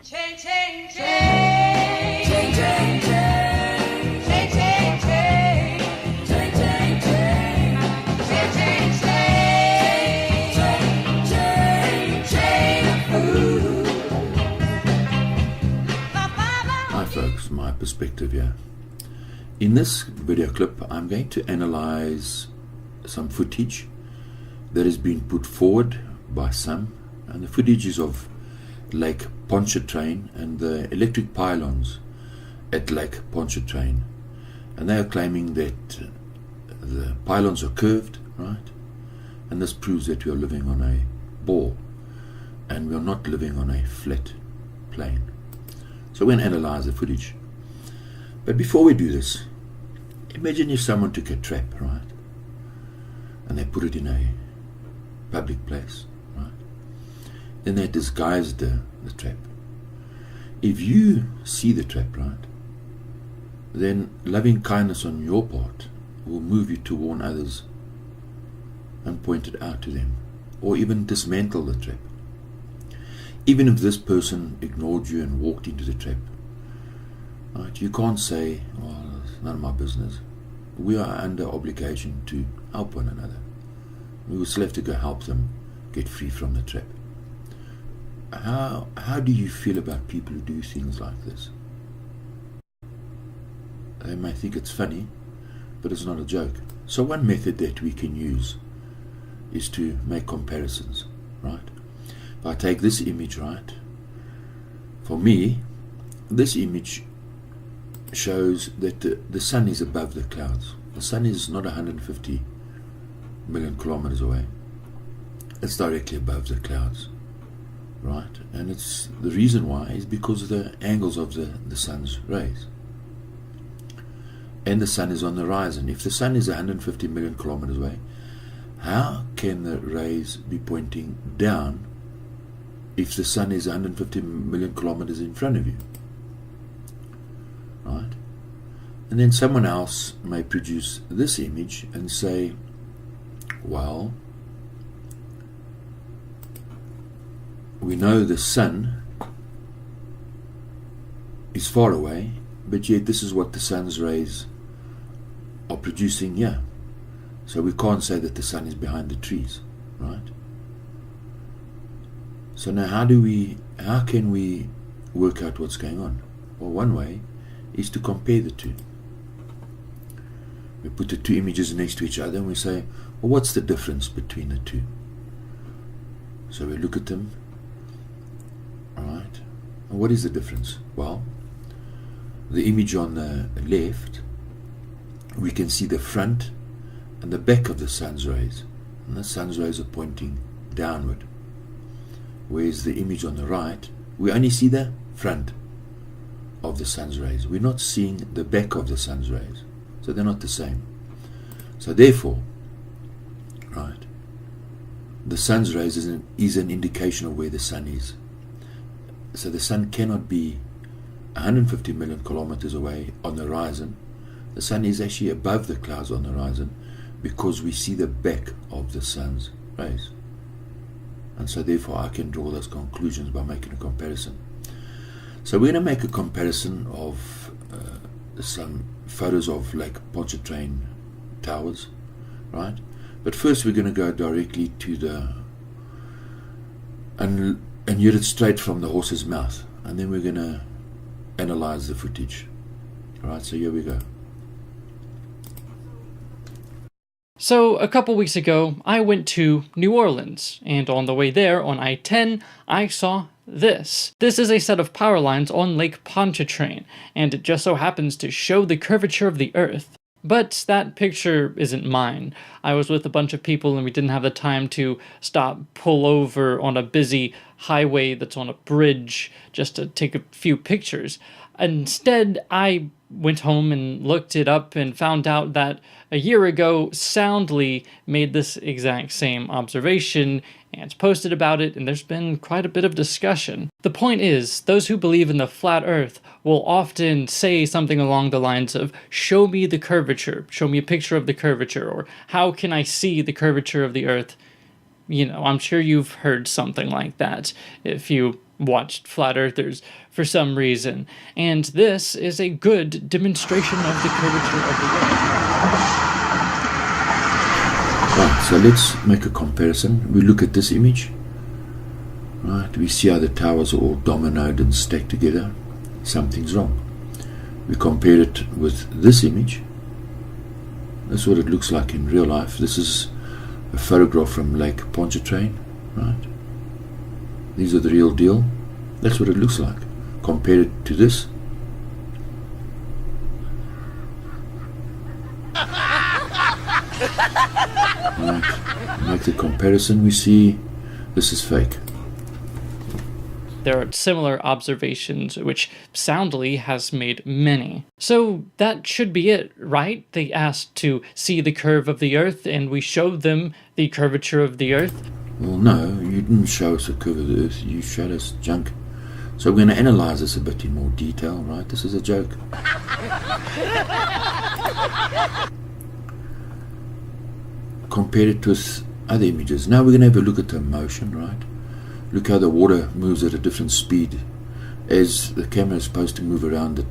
Chain, chain, chain. Chain, chain, chain. Chain, chain, chain. Chain, chain, chain. Chain, chain, chain. Chain, chain, chain. Hi folks, my perspective here. In this video clip, I'm going to analyze some footage that has been put forward by some, and the footage is of Lake Pontchartrain and the electric pylons at Lake Pontchartrain, and they are claiming that the pylons are curved, right? And this proves that we are living on a ball and we are not living on a flat plane. So we're going to analyze the footage. But before we do this, imagine if someone took a trap, right, and they put it in a public place, right? Then they disguised the trap. If you see the trap, right, then loving kindness on your part will move you to warn others and point it out to them, or even dismantle the trap. Even if this person ignored you and walked into the trap, right, you can't say, well, it's none of my business. We are under obligation to help one another. We will still have to go help them get free from the trap. How do you feel about people who do things like this? They may think it's funny, but it's not a joke. So one method that we can use is to make comparisons, right? If I take this image, right, for me, this image shows that the sun is above the clouds. The sun is not 150 million kilometers away. It's directly above the clouds, right? And it's the reason why is because of the angles of the sun's rays. And the sun is on the horizon. If the sun is 150 million kilometers away, how can the rays be pointing down if the sun is 150 million kilometers in front of you? Right? And then someone else may produce this image and say, well, we know the sun is far away, but yet this is what the sun's rays are producing here. So we can't say that the sun is behind the trees, right? So now how can we work out what's going on? Well, one way is to compare the two. We put the two images next to each other and we say, well, what's the difference between the two? So we look at them. Alright, and what is the difference? Well, the image on the left, we can see the front and the back of the sun's rays, and the sun's rays are pointing downward. Whereas the image on the right, we only see the front of the sun's rays. We're not seeing the back of the sun's rays, so they're not the same. So therefore, right, the sun's rays is an indication of where the sun is. So the sun cannot be 150 million kilometers away on the horizon. The sun is actually above the clouds on the horizon because we see the back of the sun's rays. And so therefore I can draw those conclusions by making a comparison. So we're going to make a comparison of some photos of Lake Pontchartrain towers, right? But first we're going to go directly to the and hear it straight from the horse's mouth, and then we're going to analyze the footage. Alright, so here we go. So a couple weeks ago, I went to New Orleans, and on the way there on I-10, I saw this. This is a set of power lines on Lake Pontchartrain, and it just so happens to show the curvature of the Earth. But that picture isn't mine. I was with a bunch of people and we didn't have the time to stop, pull over on a busy highway that's on a bridge just to take a few pictures. Instead, I went home and looked it up and found out that a year ago, Soundly made this exact same observation and posted about it, and there's been quite a bit of discussion. The point is, those who believe in the flat Earth will often say something along the lines of, show me the curvature, show me a picture of the curvature, or how can I see the curvature of the Earth? You know, I'm sure you've heard something like that if you watched flat earthers for some reason, and this is a good demonstration of the curvature of the Earth. Right, so let's make a comparison. We look at this image. Right, we see how the towers are all dominoed and stacked together. Something's wrong. We compare it with this image. That's what it looks like in real life. This is a photograph from Lake Pontchartrain, right? These are the real deal. That's what it looks like. Compare it to this. Right. Make the comparison. We see this is fake. There are similar observations, which Soundly has made many. So that should be it, right? They asked to see the curve of the Earth, and we showed them the curvature of the Earth. Well, no, you didn't show us the curve of the Earth. You showed us junk. So we're going to analyze this a bit in more detail, right? This is a joke. Compare it with other images. Now we're going to have a look at the motion, right? Look how the water moves at a different speed as the camera is supposed to move around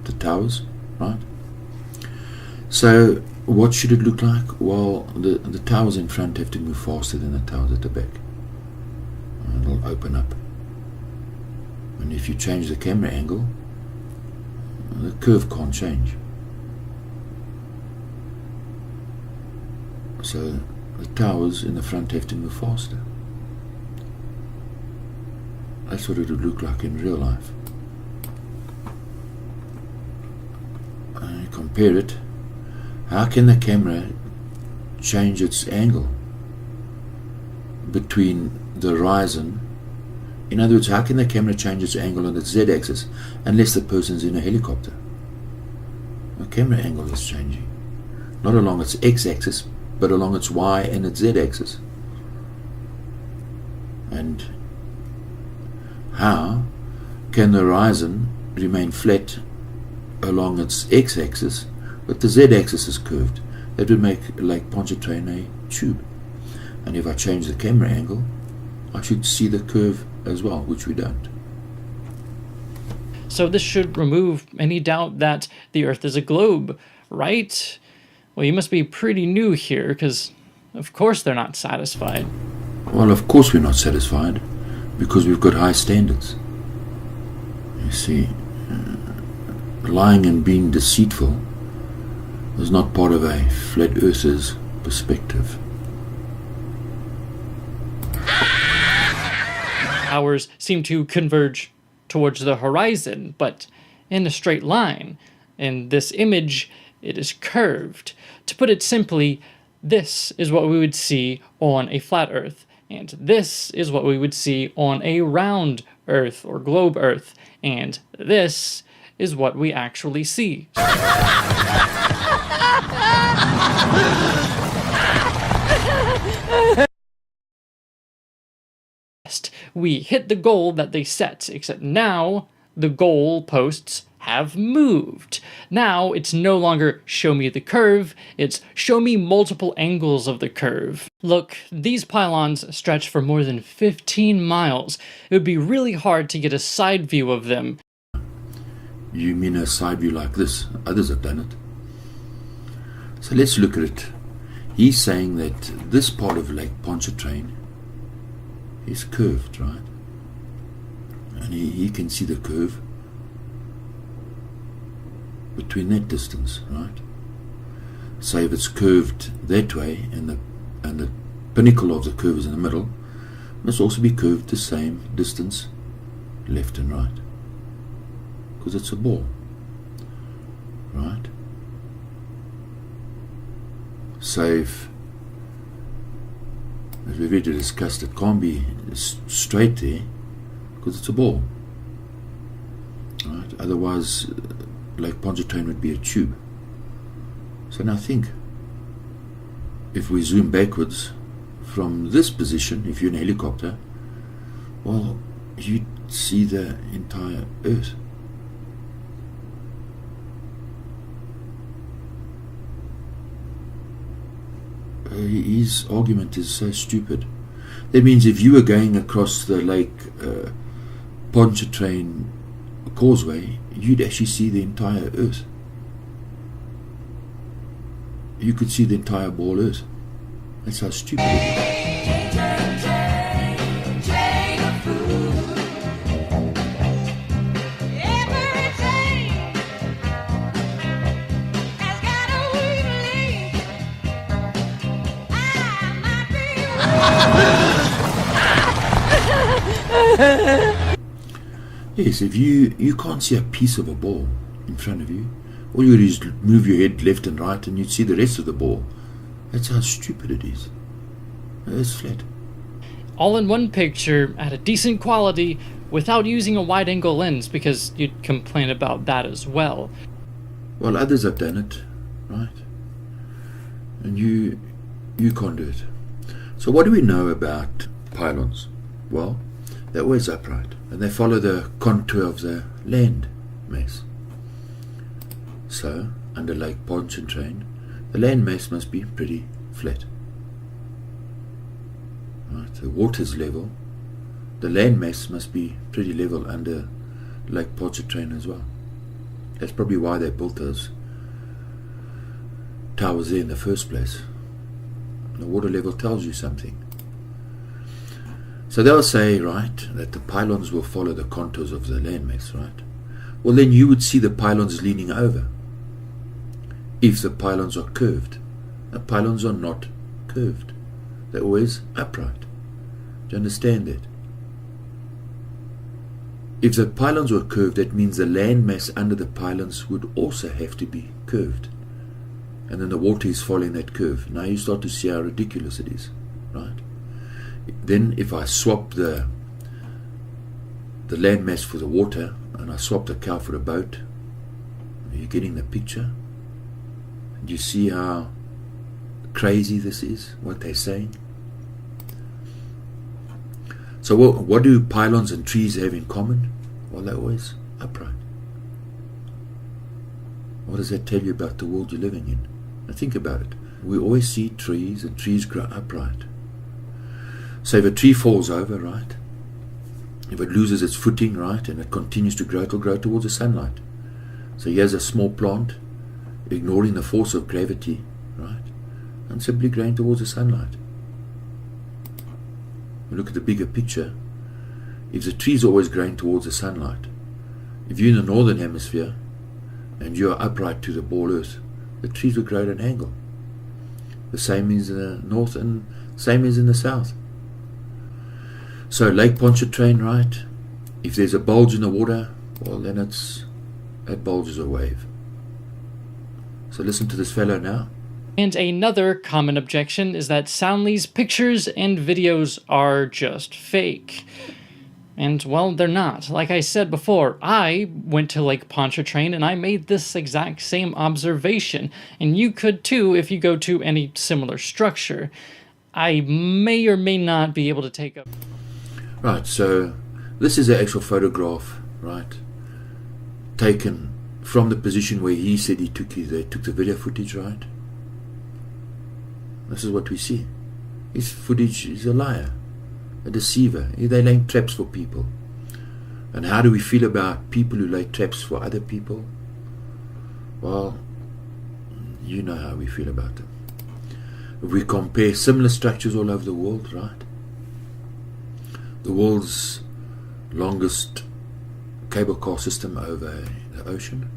the towers, right? So what should it look like? Well, the towers in front have to move faster than the towers at the back. And it'll open up. And if you change the camera angle, the curve can't change. So the towers in the front have to move faster. That's what it would look like in real life. Compare it. How can the camera change its angle between the horizon? In other words, how can the camera change its angle on its z-axis unless the person's in a helicopter? The camera angle is changing. Not along its x-axis, but along its y and its z-axis. And how can the horizon remain flat along its x-axis, but the z-axis is curved? That would make Lake Pontchartrain a tube. And if I change the camera angle, I should see the curve as well, which we don't. So this should remove any doubt that the Earth is a globe, right? Well, you must be pretty new here, because of course they're not satisfied. Well, of course we're not satisfied, because we've got high standards. You see, lying and being deceitful is not part of a flat earther's perspective. Ours seem to converge towards the horizon, but in a straight line. In this image, it is curved. To put it simply, this is what we would see on a flat Earth, and this is what we would see on a round Earth or globe Earth, and this is what we actually see. We hit the goal that they set, except now the goal posts have moved. Now it's no longer show me the curve, it's show me multiple angles of the curve. Look, these pylons stretch for more than 15 miles. It would be really hard to get a side view of them. You mean a side view like this? Others have done it. So let's look at it. He's saying that this part of Lake Pontchartrain is curved, right? And he can see the curve between that distance, right? So if it's curved that way and the pinnacle of the curve is in the middle, it must also be curved the same distance left and right, because it's a ball, right? So if, as we've already discussed, it can't be straight there because it's a ball, right? Otherwise Lake Pontchartrain would be a tube. So now think, if we zoom backwards from this position, if you're in a helicopter, well, you'd see the entire Earth. His argument is so stupid. That means if you were going across the lake Pontchartrain causeway, you'd actually see the entire Earth. You could see the entire ball Earth. That's how stupid it is. Chain of food. Everything has got a weak link. I might be. Yes, if you can't see a piece of a ball in front of you, all you do is move your head left and right and you'd see the rest of the ball. That's how stupid it is. It's flat. All in one picture at a decent quality without using a wide angle lens, because you'd complain about that as well. Well, others have done it, right? And you can't do it. So what do we know about pylons? Well, they're always upright and they follow the contour of the land mass. So, under Lake Pontchartrain, the land mass must be pretty flat. Right, the water's level, the land mass must be pretty level under Lake Pontchartrain as well. That's probably why they built those towers there in the first place. The water level tells you something. So they'll say, right, that the pylons will follow the contours of the landmass, right? Well, then you would see the pylons leaning over if the pylons are curved. The pylons are not curved. They're always upright. Do you understand that? If the pylons were curved, that means the landmass under the pylons would also have to be curved. And then the water is following that curve. Now you start to see how ridiculous it is, right? Then if I swap the landmass for the water, and I swap the cow for a boat, are you getting the picture? Do you see how crazy this is, what they're saying? So what do pylons and trees have in common? Well, they're always upright. What does that tell you about the world you're living in? Now think about it. We always see trees, and trees grow upright. So if a tree falls over, right, if it loses its footing, right, and it continues to grow, it will grow towards the sunlight. So here's a small plant ignoring the force of gravity, right, and simply growing towards the sunlight. We look at the bigger picture. If the tree's always growing towards the sunlight, if you're in the northern hemisphere and you are upright to the ball earth, the trees will grow at an angle. The same is in the north and same is in the south. So Lake Pontchartrain, right, if there's a bulge in the water, well then that bulge is a wave. So listen to this fellow now. And another common objection is that Soundly's pictures and videos are just fake. And, well, they're not. Like I said before, I went to Lake Pontchartrain and I made this exact same observation. And you could too if you go to any similar structure. I may or may not be able to take up. Right, so this is an actual photograph, right, taken from the position where he said they took the video footage, right? This is what we see. His footage is a liar, a deceiver. They're laying traps for people. And how do we feel about people who lay traps for other people? Well, you know how we feel about them. If we compare similar structures all over the world, right? The world's longest cable car system over the ocean.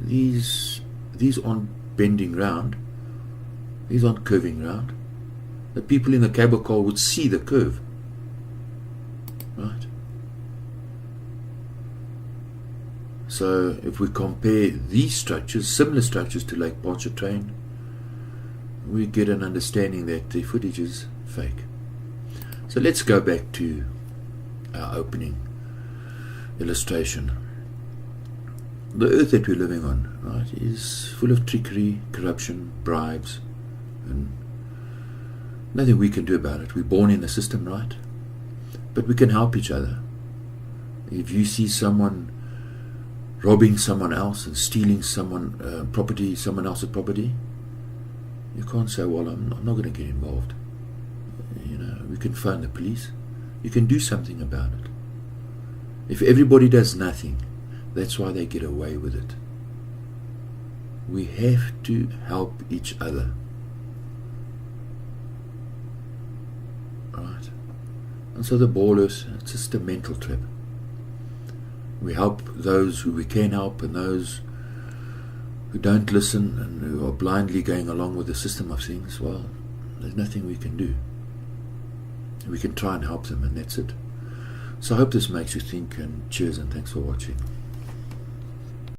These aren't bending round. These aren't curving round. The people in the cable car would see the curve. Right? So if we compare these structures, similar structures to Lake Pontchartrain, we get an understanding that the footage is fake. So let's go back to our opening illustration. The earth that we're living on, right, is full of trickery, corruption, bribes, and nothing we can do about it. We're born in the system, right? But we can help each other. If you see someone robbing someone else and stealing someone else's property, you can't say, well, I'm not going to get involved. You know, we can phone the police. You can do something about it. If everybody does nothing, that's why they get away with it. We have to help each other. Right? And so the ball is, it's just a mental trip. We help those who we can help, and those who don't listen and who are blindly going along with the system of things, well, there's nothing we can do. We can try and help them, and that's it. So I hope this makes you think, and cheers and thanks for watching.